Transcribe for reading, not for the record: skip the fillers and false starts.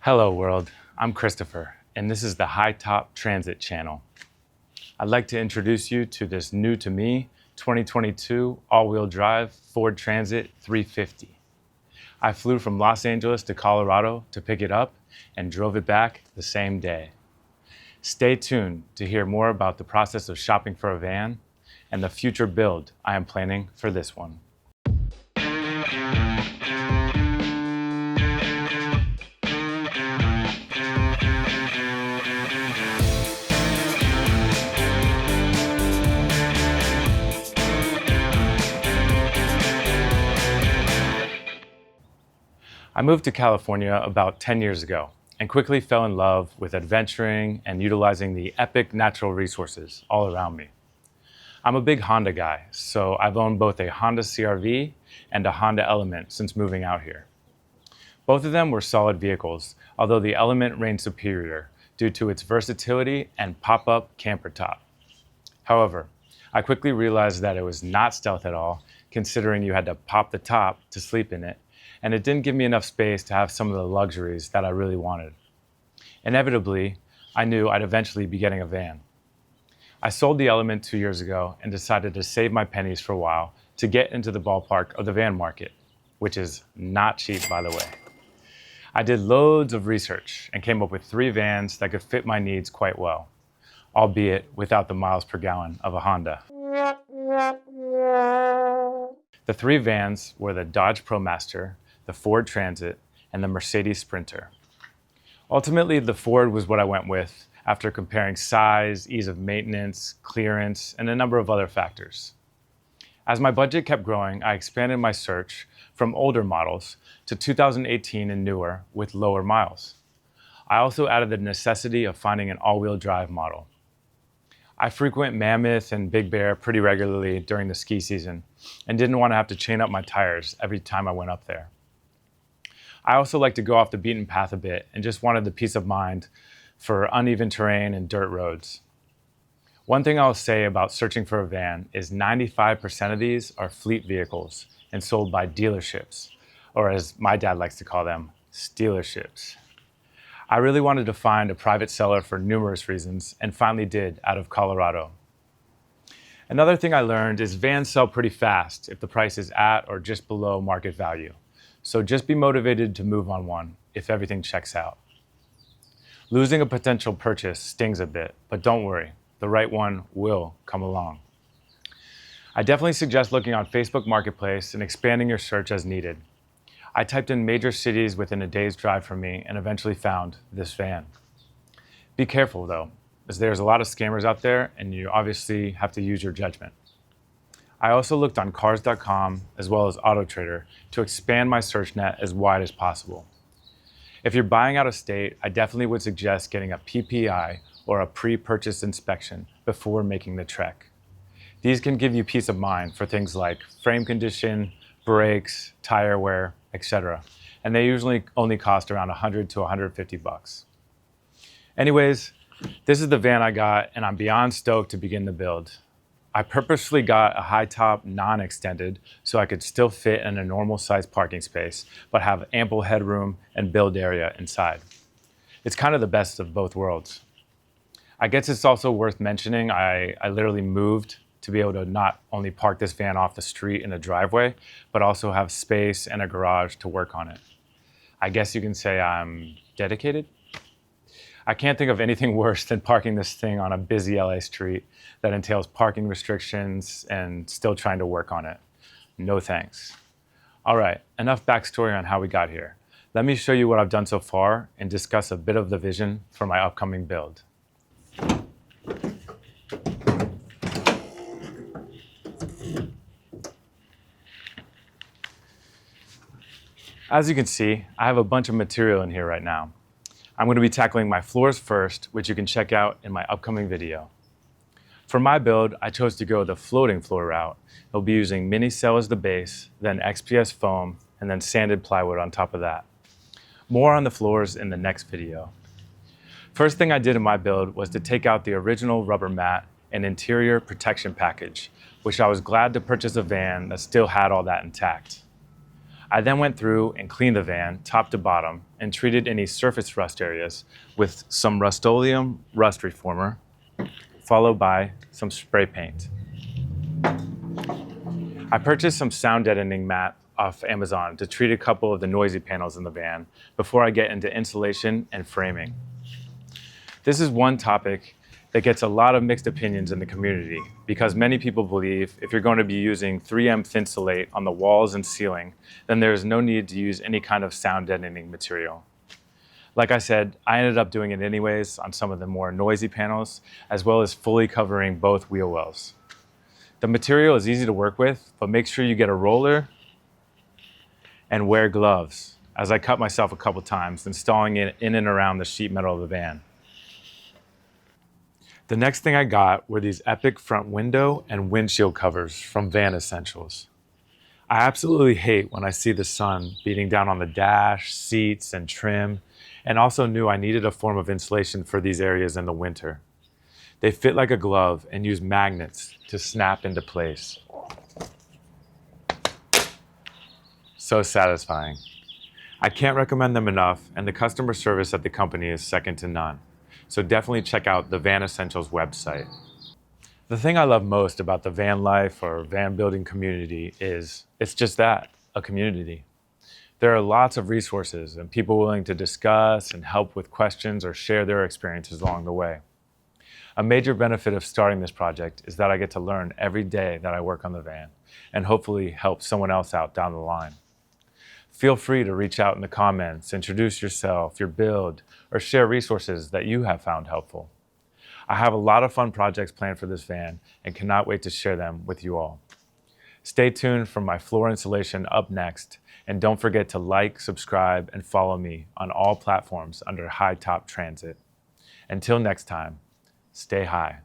Hello world, I'm Christopher, and this is the High Top Transit channel. I'd like to introduce you to this new to me 2022 all-wheel drive Ford Transit 350. I flew from Los Angeles to Colorado to pick it up and drove it back the same day. Stay tuned to hear more about the process of shopping for a van and the future build I am planning for this one. I moved to California about 10 years ago and quickly fell in love with adventuring and utilizing the epic natural resources all around me. I'm a big Honda guy, so I've owned both a Honda CR-V and a Honda Element since moving out here. Both of them were solid vehicles, although the Element reigned superior due to its versatility and pop-up camper top. However, I quickly realized that it was not stealth at all, considering you had to pop the top to sleep in it, and it didn't give me enough space to have some of the luxuries that I really wanted. Inevitably, I knew I'd eventually be getting a van. I sold the Element 2 years ago and decided to save my pennies for a while to get into the ballpark of the van market, which is not cheap, by the way. I did loads of research and came up with 3 vans that could fit my needs quite well, albeit without the miles per gallon of a Honda. The 3 vans were the Dodge ProMaster, the Ford Transit, and the Mercedes Sprinter. Ultimately, the Ford was what I went with after comparing size, ease of maintenance, clearance, and a number of other factors. As my budget kept growing, I expanded my search from older models to 2018 and newer with lower miles. I also added the necessity of finding an all-wheel drive model. I frequent Mammoth and Big Bear pretty regularly during the ski season and didn't want to have to chain up my tires every time I went up there. I also like to go off the beaten path a bit and just wanted the peace of mind for uneven terrain and dirt roads. One thing I'll say about searching for a van is 95% of these are fleet vehicles and sold by dealerships, or as my dad likes to call them, stealerships. I really wanted to find a private seller for numerous reasons and finally did out of Colorado. Another thing I learned is vans sell pretty fast if the price is at or just below market value. So just be motivated to move on one if everything checks out. Losing a potential purchase stings a bit, but don't worry, the right one will come along. I definitely suggest looking on Facebook Marketplace and expanding your search as needed. I typed in major cities within a day's drive from me and eventually found this van. Be careful though, as there's a lot of scammers out there and you obviously have to use your judgment. I also looked on cars.com as well as AutoTrader to expand my search net as wide as possible. If you're buying out of state, I definitely would suggest getting a PPI or a pre-purchase inspection before making the trek. These can give you peace of mind for things like frame condition, brakes, tire wear, etc. And they usually only cost around $100 to $150. Anyways, this is the van I got and I'm beyond stoked to begin the build. I purposely got a high top non-extended so I could still fit in a normal size parking space, but have ample headroom and build area inside. It's kind of the best of both worlds. I guess it's also worth mentioning I literally moved to be able to not only park this van off the street in a driveway, but also have space and a garage to work on it. I guess you can say I'm dedicated. I can't think of anything worse than parking this thing on a busy LA street that entails parking restrictions and still trying to work on it. No thanks. All right, enough backstory on how we got here. Let me show you what I've done so far and discuss a bit of the vision for my upcoming build. As you can see, I have a bunch of material in here right now. I'm going to be tackling my floors first, which you can check out in my upcoming video. For my build, I chose to go the floating floor route. I'll be using Minicell as the base, then XPS foam, and then sanded plywood on top of that. More on the floors in the next video. First thing I did in my build was to take out the original rubber mat and interior protection package, which I was glad to purchase a van that still had all that intact. I then went through and cleaned the van top to bottom and treated any surface rust areas with some Rust-Oleum rust reformer, followed by some spray paint. I purchased some sound deadening mat off Amazon to treat a couple of the noisy panels in the van before I get into insulation and framing. This is one topic that gets a lot of mixed opinions in the community because many people believe if you're going to be using 3M Thinsulate on the walls and ceiling, then there is no need to use any kind of sound deadening material. Like I said, I ended up doing it anyways on some of the more noisy panels, as well as fully covering both wheel wells. The material is easy to work with, but make sure you get a roller and wear gloves, as I cut myself a couple times installing it in and around the sheet metal of the van. The next thing I got were these epic front window and windshield covers from Van Essentials. I absolutely hate when I see the sun beating down on the dash, seats, and trim, and also knew I needed a form of insulation for these areas in the winter. They fit like a glove and use magnets to snap into place. So satisfying. I can't recommend them enough, and the customer service at the company is second to none. So definitely check out the Van Essentials website. The thing I love most about the van life or van building community is it's just that, a community. There are lots of resources and people willing to discuss and help with questions or share their experiences along the way. A major benefit of starting this project is that I get to learn every day that I work on the van and hopefully help someone else out down the line. Feel free to reach out in the comments, introduce yourself, your build, or share resources that you have found helpful. I have a lot of fun projects planned for this van and cannot wait to share them with you all. Stay tuned for my floor insulation up next, and don't forget to like, subscribe, and follow me on all platforms under High Top Transit. Until next time, stay high.